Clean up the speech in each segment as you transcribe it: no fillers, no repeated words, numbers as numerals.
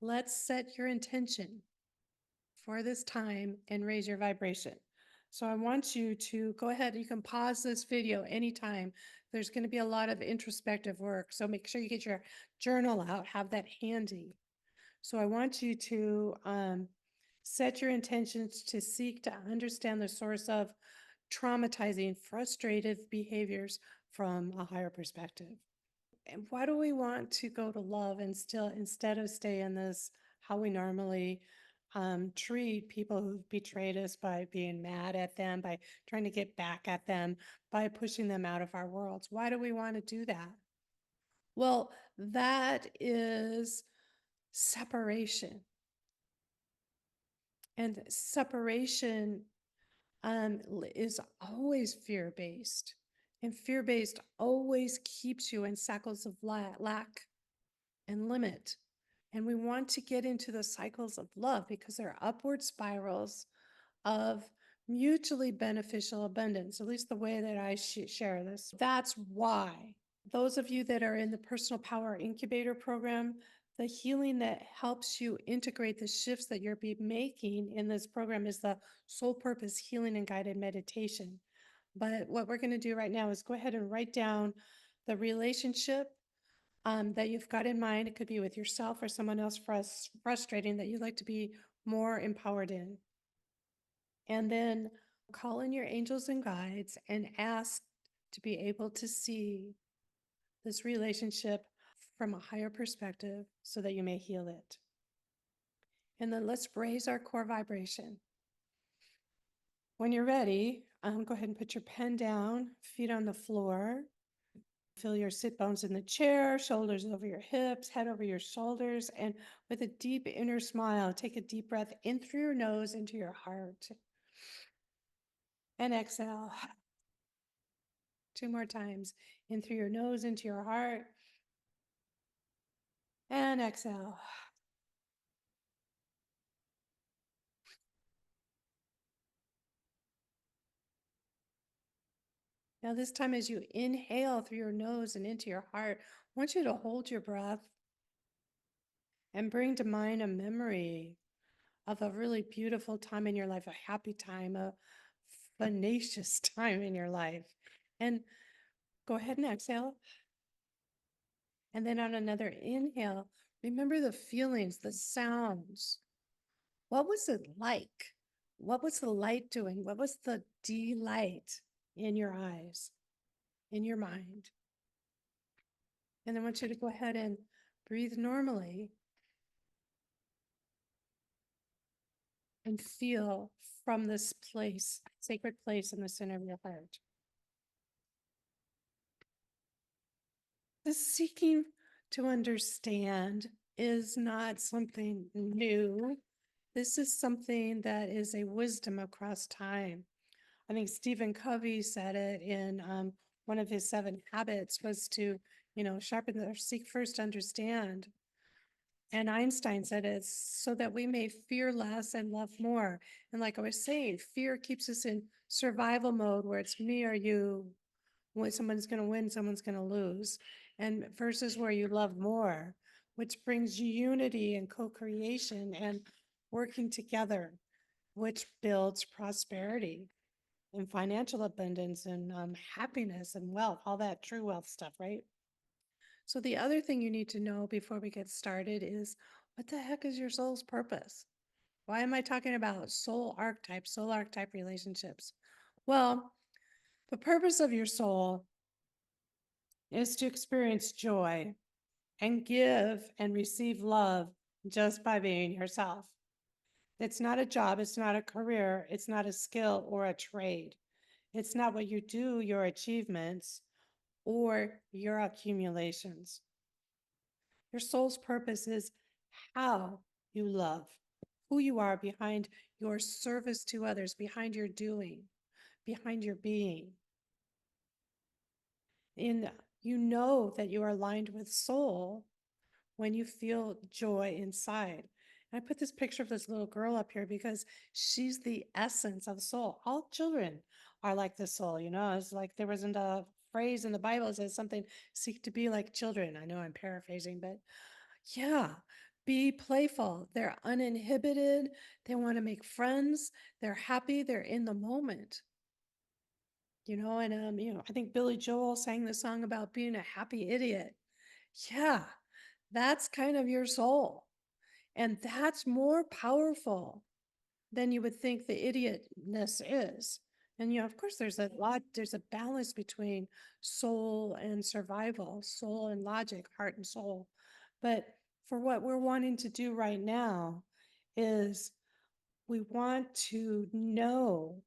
Let's set your intention for this time and raise your vibration. So I want you to go ahead. You can pause this video anytime. There's going to be a lot of introspective work. So make sure you get your journal out, have that handy. So I want you to set your intentions to seek to understand the source of traumatizing, frustrated behaviors from a higher perspective. And why do we want to go to love and still, instead of stay in this, how we normally treat people who've betrayed us by being mad at them, by trying to get back at them, by pushing them out of our worlds? Why do we want to do that? Well, that is separation. And separation is always fear based. And fear based always keeps you in cycles of lack and limit. And we want to get into the cycles of love because they're upward spirals of mutually beneficial abundance, at least the way that I share this. That's why those of you that are in the Personal Power Incubator program, the healing that helps you integrate the shifts that you're making in this program is the Soul Purpose Healing and Guided Meditation. But what we're going to do right now is go ahead and write down the relationship that you've got in mind. It could be with yourself or someone else frustrating that you'd like to be more empowered in. And then call in your angels and guides and ask to be able to see this relationship from a higher perspective so that you may heal it. And then let's raise our core vibration. When you're ready, go ahead and put your pen down, feet on the floor. Feel your sit bones in the chair, shoulders over your hips, head over your shoulders, and with a deep inner smile, take a deep breath in through your nose into your heart. And exhale. 2 more times. In through your nose into your heart. And exhale. Now, this time, as you inhale through your nose and into your heart, I want you to hold your breath and bring to mind a memory of a really beautiful time in your life, a happy time, a tenacious time in your life. And go ahead and exhale. And then on another inhale, remember the feelings, the sounds. What was it like? What was the light doing? What was the delight in your eyes, in your mind? And I want you to go ahead and breathe normally and feel from this place, sacred place in the center of your heart. The seeking to understand is not something new. This is something that is a wisdom across time. I think Stephen Covey said it in one of his 7 habits was to, sharpen or seek first to understand. And Einstein said it's so that we may fear less and love more. And like I was saying, fear keeps us in survival mode where it's me or you. When someone's going to win, someone's going to lose. And versus where you love more, which brings unity and co-creation and working together, which builds prosperity and financial abundance and happiness and wealth, all that true wealth stuff, right? So the other thing you need to know before we get started is what the heck is your soul's purpose? Why am I talking about soul archetype relationships? Well, the purpose of your soul is to experience joy and give and receive love just by being yourself. It's not a job, it's not a career, it's not a skill or a trade. It's not what you do, your achievements, or your accumulations. Your soul's purpose is how you love, who you are behind your service to others, behind your doing, behind your being. You know that you are aligned with soul when you feel joy inside. And I put this picture of this little girl up here because she's the essence of the soul. All children are like the soul, it's like there wasn't a phrase in the Bible that says something, seek to be like children. I know I'm paraphrasing, but yeah, be playful. They're uninhibited. They want to make friends. They're happy. They're in the moment. I think Billy Joel sang the song about being a happy idiot. Yeah, that's kind of your soul. And that's more powerful than you would think the idiotness is. And of course there's a balance between soul and survival, soul and logic, heart and soul. But for what we're wanting to do right now is we want to know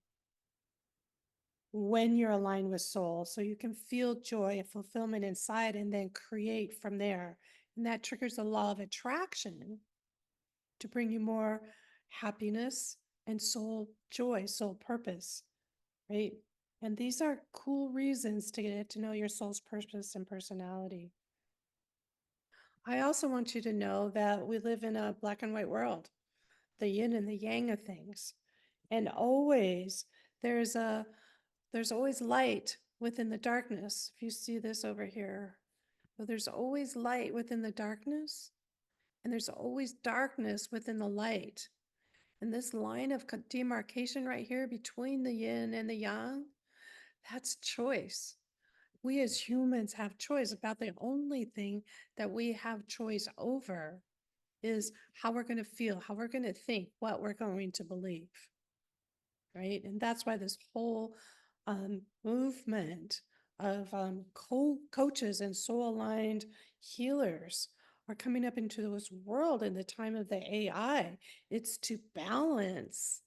when you're aligned with soul so you can feel joy and fulfillment inside and then create from there. And that triggers the law of attraction to bring you more happiness and soul joy, soul purpose, right? And these are cool reasons to get to know your soul's purpose and personality. I also want you to know that we live in a black and white world, the yin and the yang of things. And always there's a there's always light within the darkness. If you see this over here, well, there's always light within the darkness, and there's always darkness within the light. And this line of demarcation right here between the yin and the yang, that's choice. We as humans have choice. About the only thing that we have choice over is how we're going to feel, how we're going to think, what we're going to believe, right? And that's why this whole movement of coaches and soul-aligned healers are coming up into this world in the time of the AI. It's to balance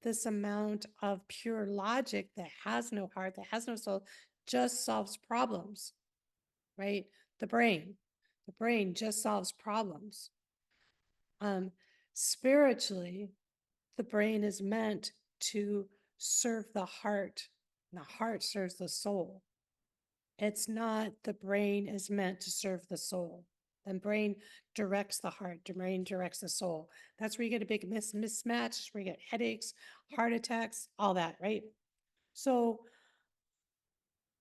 this amount of pure logic that has no heart, that has no soul, just solves problems, right? The brain just solves problems. Spiritually, the brain is meant to serve the heart, and the heart serves the soul. It's not the brain is meant to serve the soul. The brain directs the heart, the brain directs the soul. That's where you get a big mismatch, where you get headaches, heart attacks, all that, right? So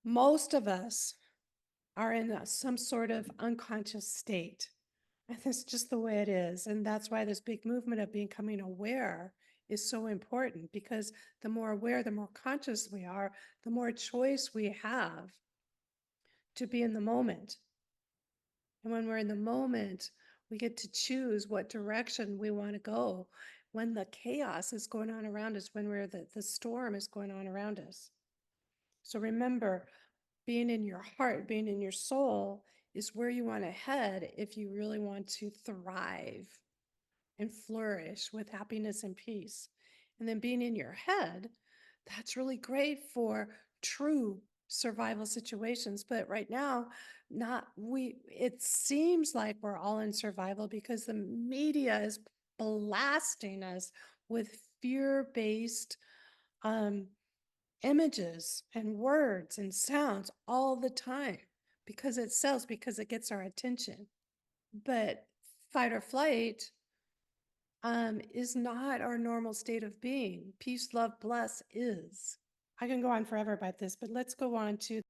most of us are in some sort of unconscious state. And that's just the way it is. And that's why this big movement of becoming aware is so important, because the more aware, the more conscious we are, the more choice we have to be in the moment. And when we're in the moment, we get to choose what direction we want to go when the chaos is going on around us, when the storm is going on around us. So remember, being in your heart, being in your soul is where you want to head if you really want to thrive and flourish with happiness and peace. And then being in your head, that's really great for true survival situations. But right now, it seems like we're all in survival because the media is blasting us with fear-based images and words and sounds all the time, because it sells, because it gets our attention. But fight or flight is not our normal state of being. Peace, love, bless is. I can go on forever about this, but let's go on to